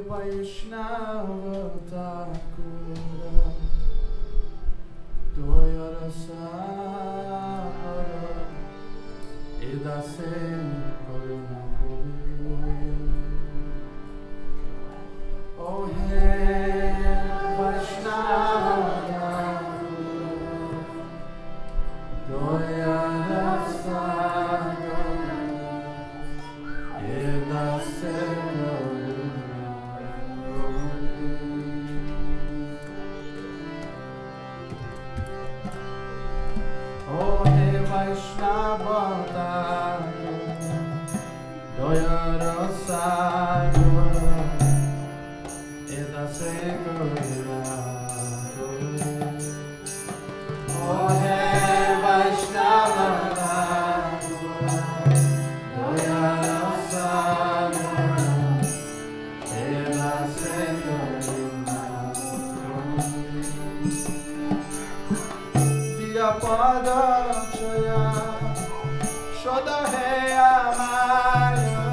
Vaishnava Thakura Doyara Sagara Edase Karuna Kuri. Oh hey Vaishnava Doyara Sagara Edase Vaishnava Doyara Sagara Edase Karuna. Oh hey Vaishnava Doyara Sagara Edase Karuna. Diya Pada Shoda hey amaya,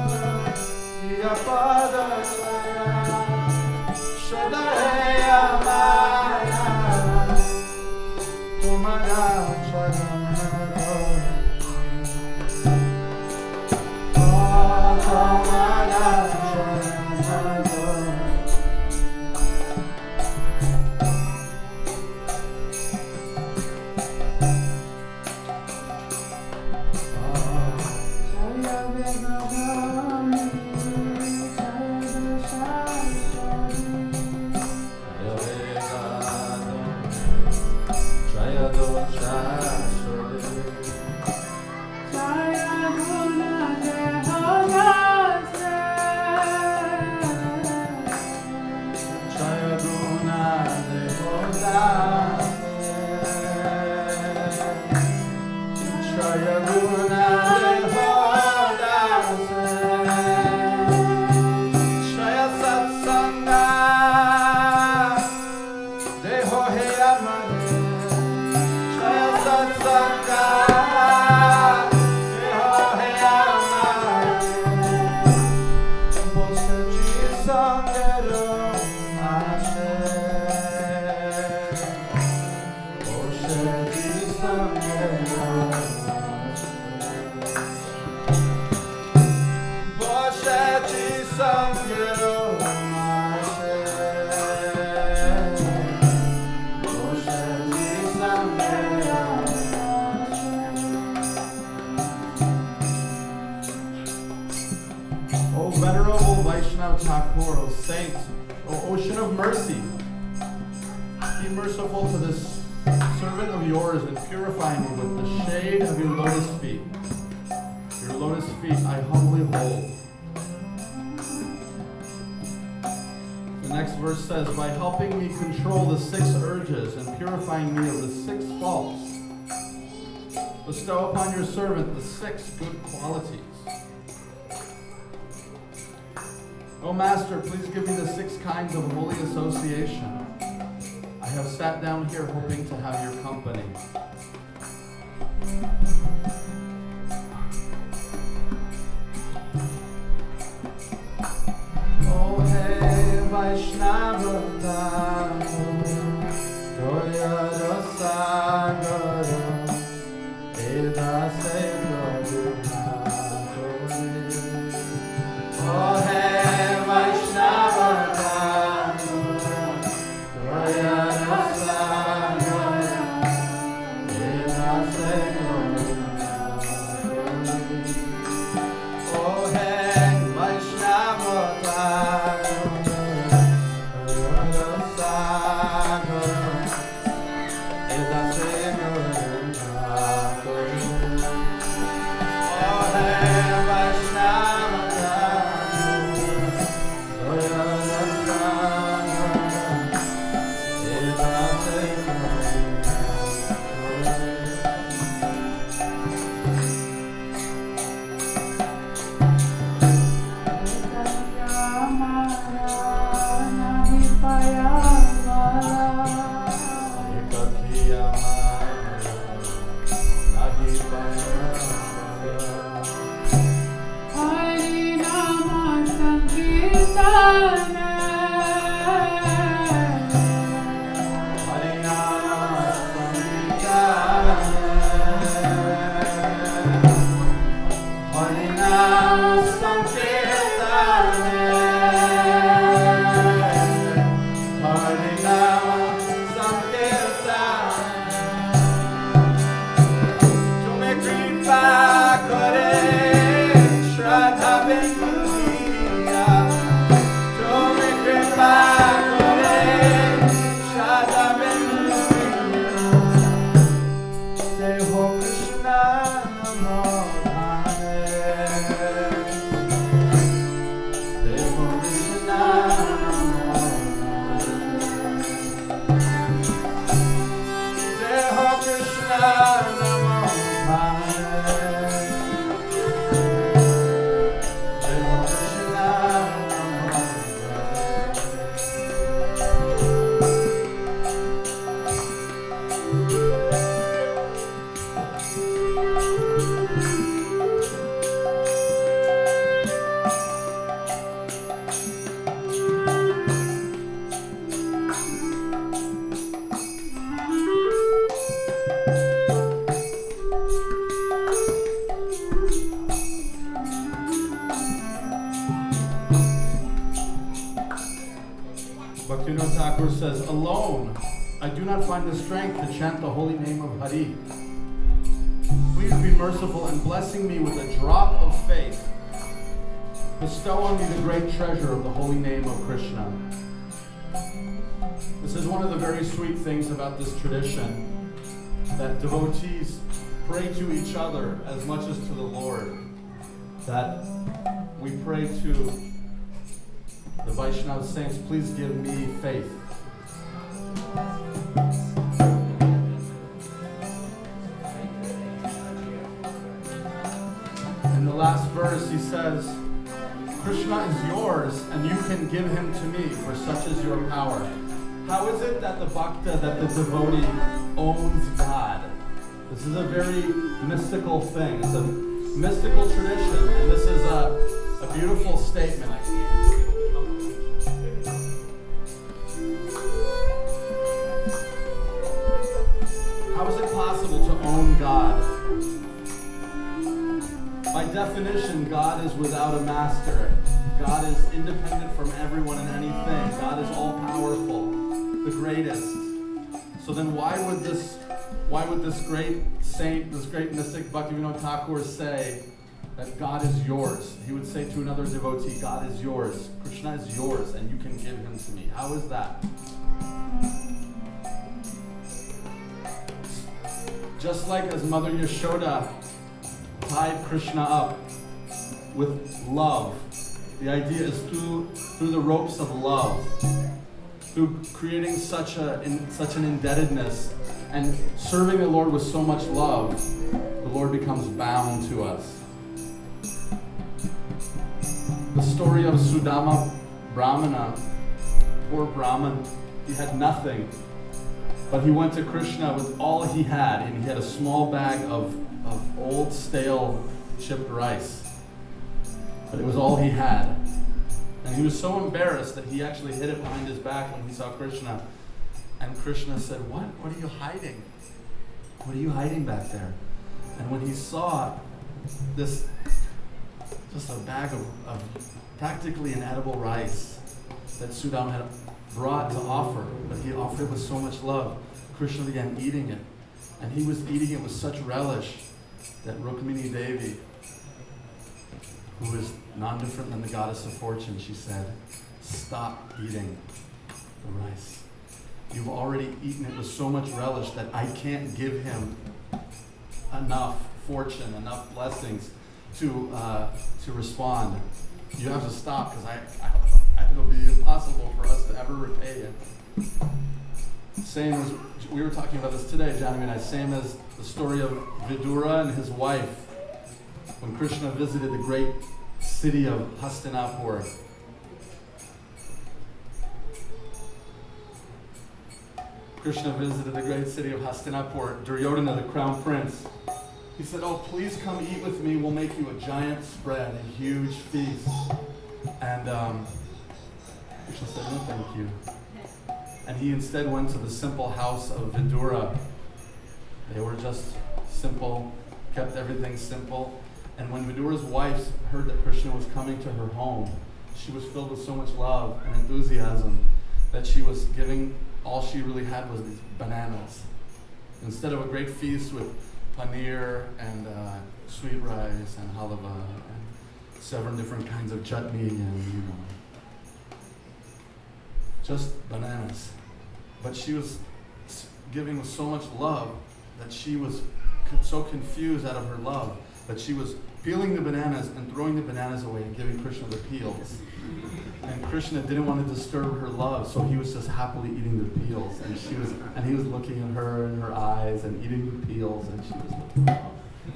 diya pada saya. Shoda hey amaya, tumhara charan mein. Oh, tumhara charan mein. Venerable Vaishnava Thakur, O saint, O ocean of mercy, be merciful to this servant of yours and purify me with the shade of your lotus feet. Your lotus feet I humbly hold. The next verse says, by helping me control the 6 urges and purifying me of the 6 faults, bestow upon your servant the 6 good qualities. O Master, please give me the 6 kinds of holy association. I have sat down here hoping to have your company. Oh hey Vaishnava Doyara Sagara Edase Karuna. Oh hey Vaishnava Doyara Sagara Edase Karuna. Oh hey Vaishnava Doyara Sagara Edase Karuna. Oh hey Vaishnava Hari Nama Sankirtana Bhaktivinoda Thakur says, alone, I do not find the strength to chant the holy name of Hari. Please be merciful in blessing me with a drop of faith. Bestow on me the great treasure of the holy name of Krishna. This is one of the very sweet things about this tradition, that devotees pray to each other as much as to the Lord. That we pray to the Vaishnava saints, please give me faith. In the last verse he says, Krishna is yours and you can give him to me, for such is your power. How is it that the bhakta, that the devotee owns God? This is a very mystical thing. It's a mystical tradition, and this is a beautiful statement. How is it possible to own God? By definition, God is without a master. God is independent from everyone and anything. God is all-powerful, the greatest. So then why would this great saint, this great mystic Bhaktivinoda Thakur say that God is yours? He would say to another devotee, God is yours, Krishna is yours, and you can give him to me. How is that? Just like as Mother Yashoda tied Krishna up with love, the idea is through the ropes of love, through creating such an indebtedness and serving the Lord with so much love, the Lord becomes bound to us. The story of Sudama Brahmana, poor Brahman, he had nothing, but he went to Krishna with all he had, and he had a small bag of old stale chipped rice, but it was all he had. And he was so embarrassed that he actually hid it behind his back when he saw Krishna. And Krishna said, what are you hiding? What are you hiding back there? And when he saw this, just a bag of practically inedible rice that Sudama had brought to offer, but he offered it with so much love, Krishna began eating it. And he was eating it with such relish that Rukmini Devi, who is none different than the goddess of fortune, she said, stop eating the rice. You've already eaten it with so much relish that I can't give him enough fortune, enough blessings to respond. You have to stop, because it'll be impossible for us to ever repay him. Same as, we were talking about this today, Janvi and I, same as the story of Vidura and his wife when Krishna visited the great city of Hastinapur. Krishna visited the great city of Hastinapur. Duryodhana, the crown prince, he said, oh, please come eat with me. We'll make you a giant spread, a huge feast. And Krishna said, no, thank you. And he instead went to the simple house of Vidura. They were just simple, kept everything simple. And when Vidura's wife heard that Krishna was coming to her home, she was filled with so much love and enthusiasm that she was giving, all she really had was these bananas. Instead of a great feast with paneer and sweet rice and halava and 7 different kinds of chutney and, just bananas. But she was giving with so much love that she was so confused out of her love that she was peeling the bananas and throwing the bananas away and giving Krishna the peels. And Krishna didn't want to disturb her love, so he was just happily eating the peels. And he was looking at her in her eyes and eating the peels, and she was looking.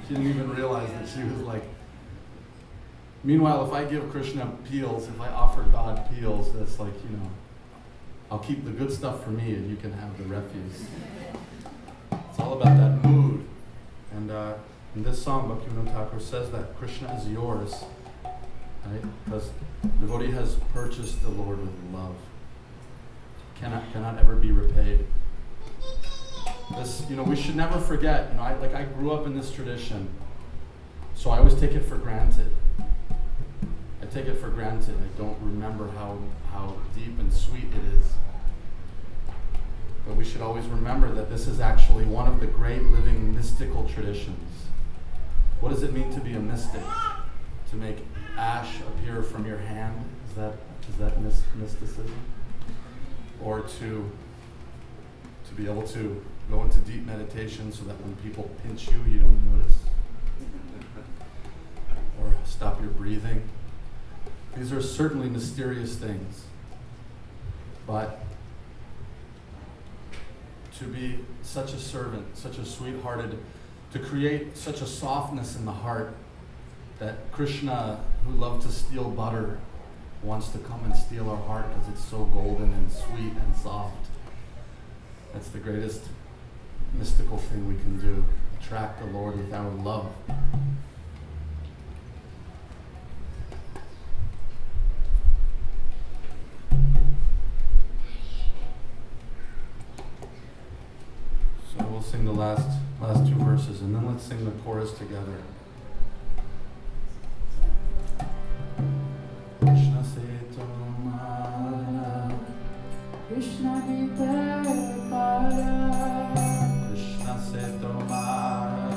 She didn't even realize that she was like. Meanwhile, if I give Krishna peels, if I offer God peels, that's like, I'll keep the good stuff for me and you can have the refuse. It's all about that mood. And in this song, Bhaktivinoda Thakur says that Krishna is yours, right? Because the devotee has purchased the Lord with love. Cannot ever be repaid. This, we should never forget. I grew up in this tradition, so I always take it for granted. I take it for granted. I don't remember how deep and sweet it is. But we should always remember that this is actually one of the great living mystical traditions. What does it mean to be a mystic? To make ash appear from your hand? Is that mysticism? Or to be able to go into deep meditation so that when people pinch you, you don't notice? Or stop your breathing? These are certainly mysterious things. But to be such a servant, such a sweet-hearted, to create such a softness in the heart that Krishna, who loved to steal butter, wants to come and steal our heart because it's so golden and sweet and soft. That's the greatest mystical thing we can do. Attract the Lord with our love. So we'll sing the last two verses, and then let's sing the chorus together. Krishna se tomara, Krishna dite para, Krishna se tomara,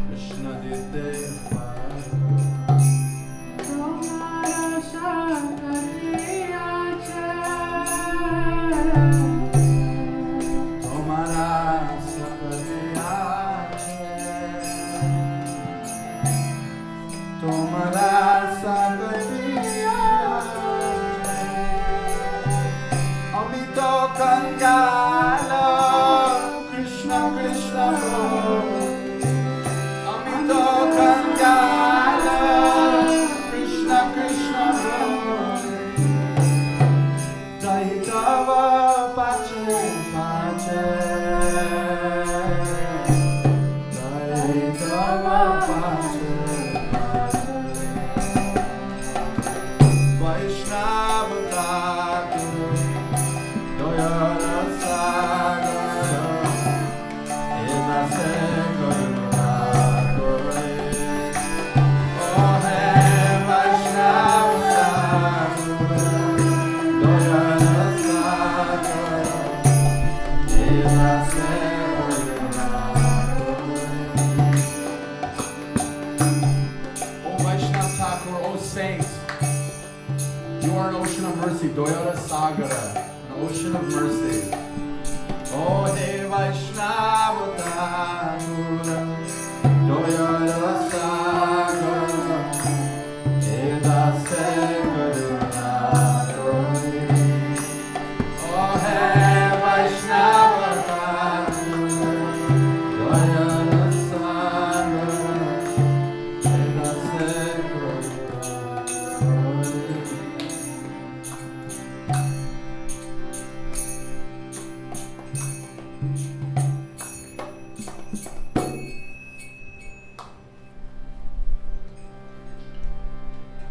Krishna dite para. Tomara shakati ache, Tomara sakati ache, Tomara sakati ache, Amito Kangala, Krishna Krishna Bol, Amito Kangala, Krishna Krishna Bol, Daitava Pache Pache, Daitava Pache Pache, Vaishnava Thakur, Doyara Sagar, Edase Karuna Kore, Oh Hai Vaishnava Thakur, Doyara Sagar, Edase Karuna Kore. Oh Vaishnava Thakur, oh saints, you are an ocean of mercy, Doyara Sagara, an ocean of mercy. Oh, hey Vaishnava Thakur, Doyara Sagara.